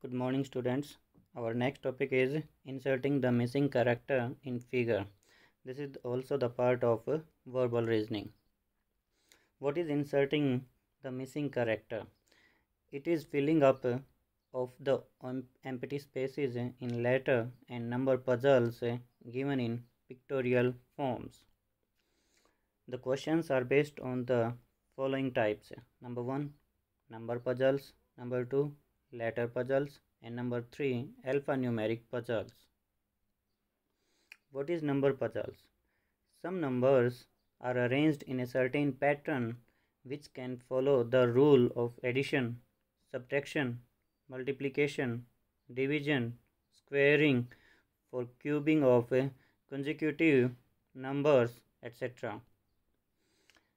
Good morning, students. Our next topic is inserting the missing character in figure. This is also the part of verbal reasoning. What is inserting the missing character? It is filling up of the empty spaces in letter and number puzzles given in pictorial forms. The questions are based on the following types. Number 1, number puzzles. Number 2, letter puzzles. And number 3, alphanumeric puzzles. What is number puzzles? Some numbers are arranged in a certain pattern which can follow the rule of addition, subtraction, multiplication, division, squaring, for cubing of consecutive numbers, etc.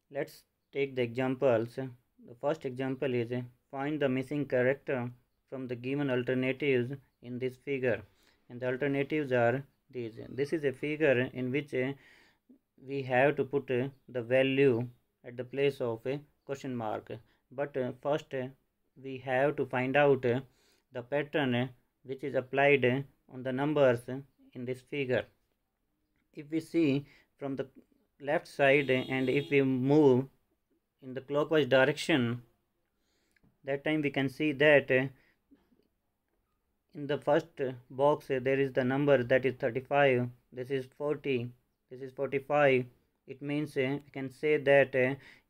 Let's take the examples. The first example is find the missing character from the given alternatives in this figure. And the alternatives are these. This is a figure in which we have to put the value at the place of a question mark. But first we have to find out the pattern which is applied on the numbers in this figure. If we see from the left side and if we move in the clockwise direction, that time we can see that in the first box there is the number that is 35, this is 40, this is 45. It means we can say that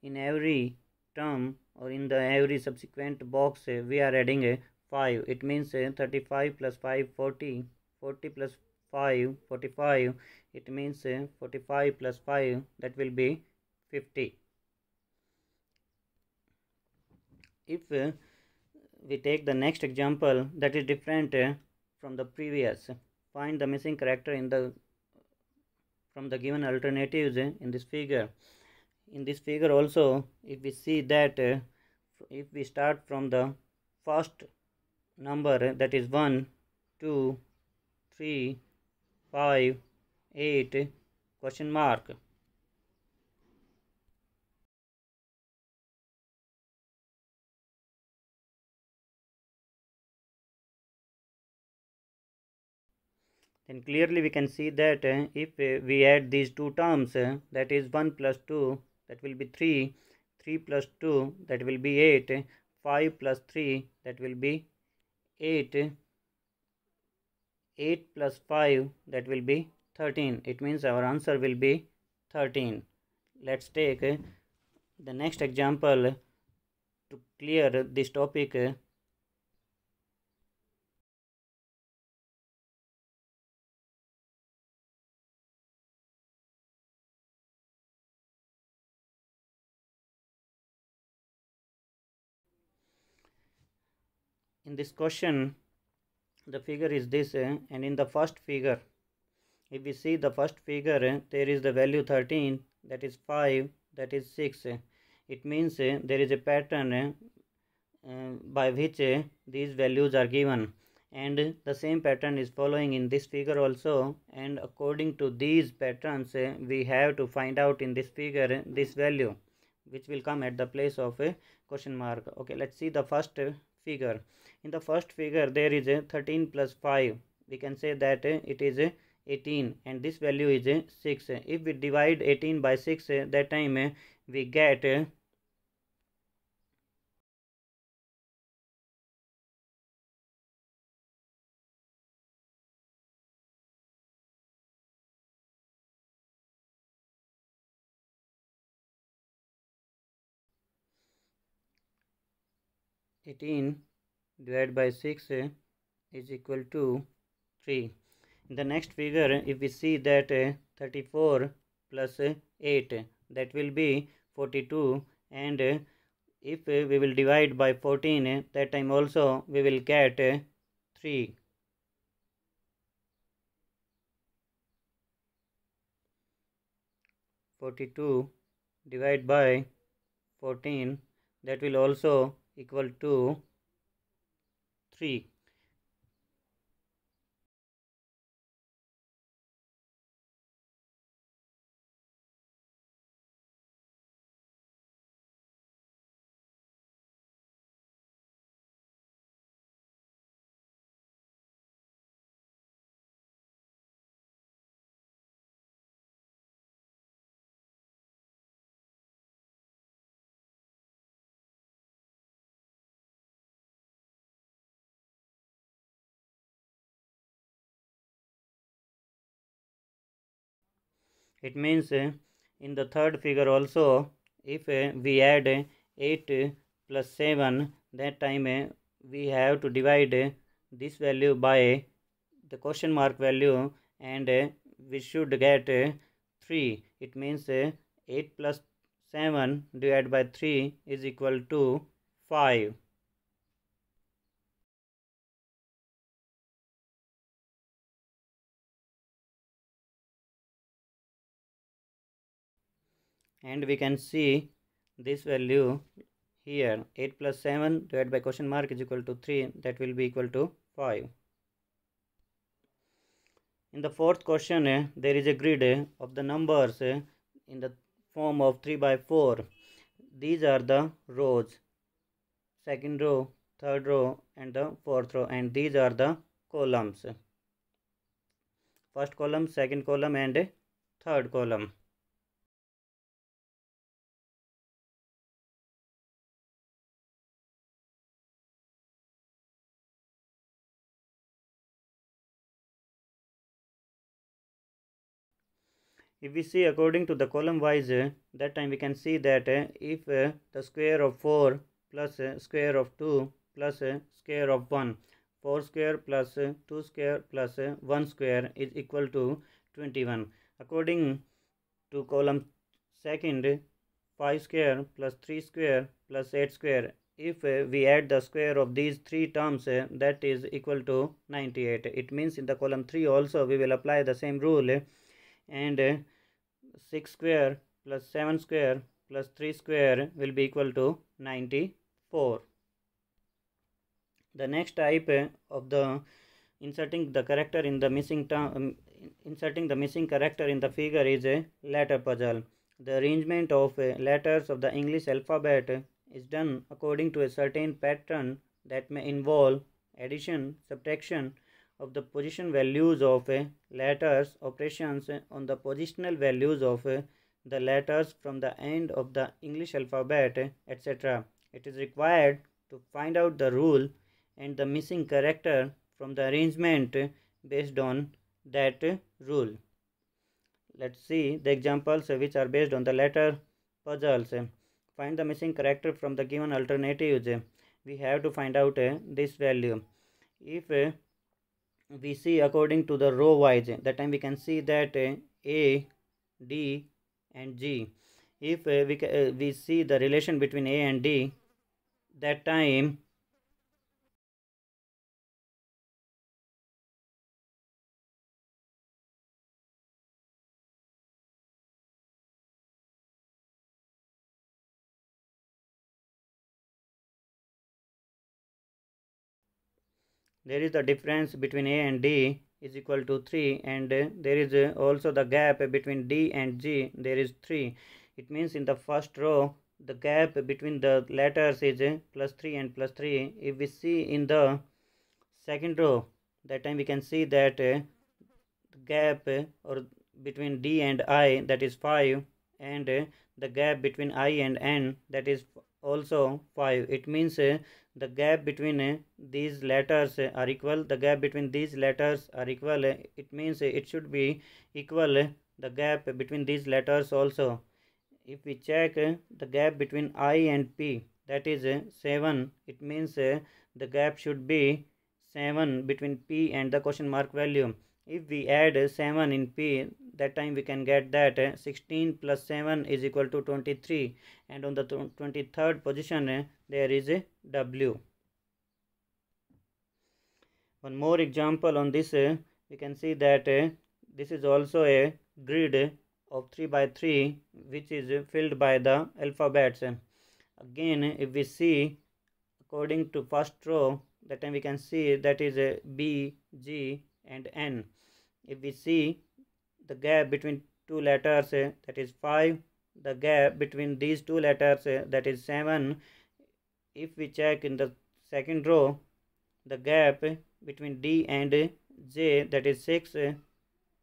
in every term or in the every subsequent box we are adding a 5. It means 35 plus 5 40, 40 plus 5 45. It means 45 plus 5, that will be 50. If we take the next example that is different from the previous, find the missing character in the from the given alternatives in this figure. In this figure also, if we see that if we start from the first number, that is 1 2 3 5 8 question mark, then clearly we can see that if we add these two terms, that is 1 plus 2, that will be 3, 3 plus 2, that will be 8, 5 plus 3, that will be 8, 8 plus 5, that will be 13. It means our answer will be 13. Let's take the next example to clear this topic. In this question, the figure is this, and in the first figure, if we see the first figure, there is the value 13, that is 5, that is 6. It means there is a pattern by which these values are given, and the same pattern is following in this figure also, and according to these patterns we have to find out in this figure this value which will come at the place of a question mark. Okay, let's see the first figure. In the first figure there is a 13 plus 5, we can say that it is 18, and this value is 6. If we divide 18 by 6, that time we get 18 divided by 6 is equal to 3. In the next figure, if we see that 34 plus 8, that will be 42, and if we will divide by 14, that time also we will get 3. (42) divided by 14, that will also equal to 3. It means in the third figure also, if we add 8 plus 7, that time we have to divide this value by the question mark value, and we should get 3. It means 8 plus 7 divided by 3 is equal to 5. And we can see this value here, 8 plus 7 divided by question mark is equal to 3, that will be equal to 5. In the fourth question, there is a grid of the numbers in the form of 3 by 4. These are the rows, second row, third row, and the fourth row, and these are the columns. First column, second column, and third column. If we see according to the column wise, that time we can see that if the square of 4 plus square of 2 plus square of 1, 4 square plus 2 square plus 1 square is equal to 21. According to column second, 5 square plus 3 square plus 8 square, if we add the square of these three terms, that is equal to 98. It means in the column 3 also we will apply the same rule, and 6 square plus 7 square plus 3 square will be equal to 94. The next type of the inserting the character in the missing term, inserting the missing character in the figure is a letter puzzle. The arrangement of letters of the English alphabet is done according to a certain pattern that may involve addition, subtraction of the position values of letters, operations on the positional values of the letters from the end of the English alphabet, etc. It is required to find out the rule and the missing character from the arrangement based on that rule. Let's see the examples which are based on the letter puzzles. Find the missing character from the given alternatives. We have to find out this value. If we see according to the row wise, that time we can see that A, D and G. If we see the relation between A and D, that time there is the difference between A and D is equal to 3, and there is also the gap between D and G, there is 3. It means in the first row the gap between the letters is plus 3 and plus 3. If we see in the second row, that time we can see that the gap or between D and I, that is 5, and the gap between I and N, that is also 5. It means the gap between these letters are equal. The gap between these letters are equal. It means it should be equal the gap between these letters also. If we check the gap between I and P, that is 7. It means the gap should be 7 between P and the question mark value. If we add 7 in P, that time we can get that 16 plus 7 is equal to 23, and on the 23rd position there is a W. One more example on this, we can see that this is also a grid of 3 by 3 which is filled by the alphabets. Again, if we see according to first row, that time we can see that is a B, G and N. If we see the gap between two letters, that is 5, the gap between these two letters, that is 7. If we check in the second row, the gap between D and J, that is 6,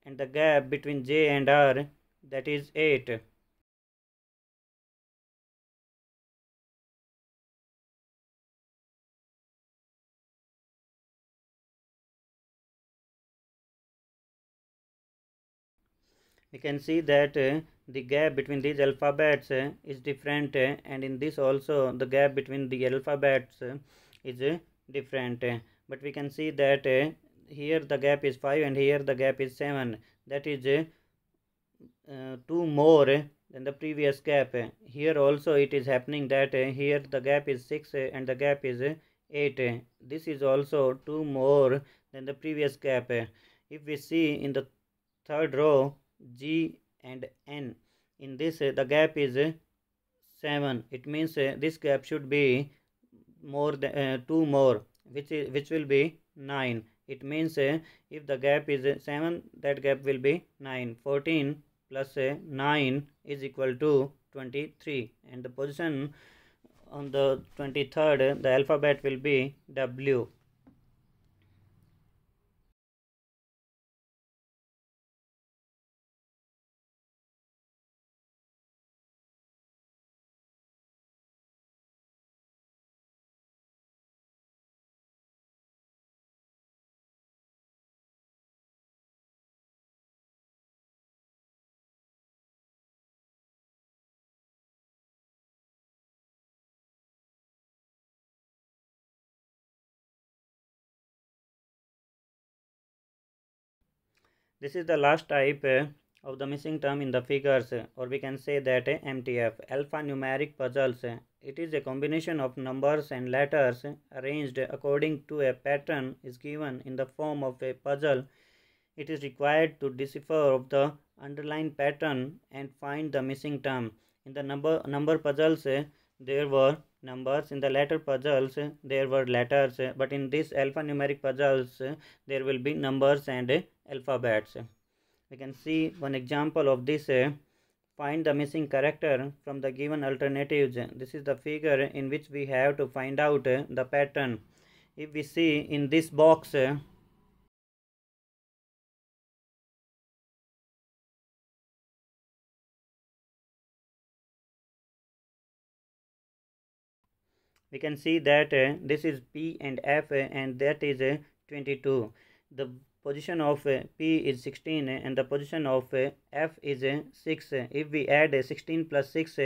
and the gap between J and R, that is 8. We can see that the gap between these alphabets is different, and in this also the gap between the alphabets is different. But we can see that here the gap is 5 and here the gap is 7. That is 2 more than the previous gap. Here also it is happening that here the gap is 6 and the gap is 8. This is also 2 more than the previous gap. If we see in the third row G and N, in this the gap is 7. It means this gap should be more than 2 more, which will be 9. It means if the gap is 7, that gap will be 9. 14 plus 9 is equal to 23, and the position on the 23rd, the alphabet will be W. This is the last type of the missing term in the figures, or we can say that MTF, alphanumeric puzzles. It is a combination of numbers and letters arranged according to a pattern is given in the form of a puzzle. It is required to decipher of the underlying pattern and find the missing term. In the number puzzles, there were numbers. In the letter puzzles, there were letters. But in this alphanumeric puzzles, there will be numbers and alphabets. We can see one example of this. Find the missing character from the given alternatives. This is the figure in which we have to find out the pattern. If we see in this box, we can see that this is P and F, and that is 22. The position of P is 16 and the position of F is 6. If we add 16 plus 6,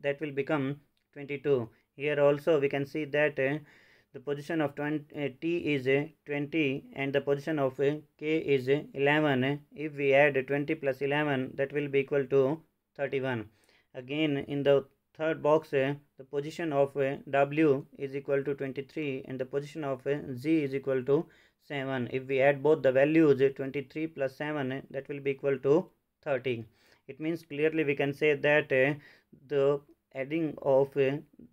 that will become 22. Here also we can see that the position of T is 20 and the position of K is 11. If we add 20 plus 11, that will be equal to 31. Again, in the third box, the position of W is equal to 23 and the position of Z is equal to 7. If we add both the values, 23 plus 7, that will be equal to 30. It means clearly we can say that the adding of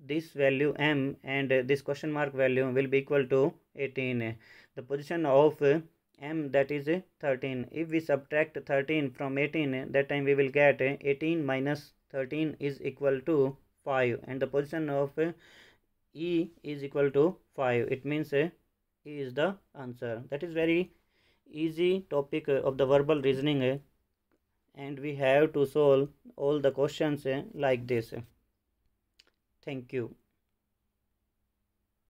this value M and this question mark value will be equal to 18. The position of M, that is 13. If we subtract 13 from 18, that time we will get 18 minus 13 is equal to 5, and the position of E is equal to 5. It means E is the answer. That is very easy topic of the verbal reasoning, and we have to solve all the questions like this. Thank you.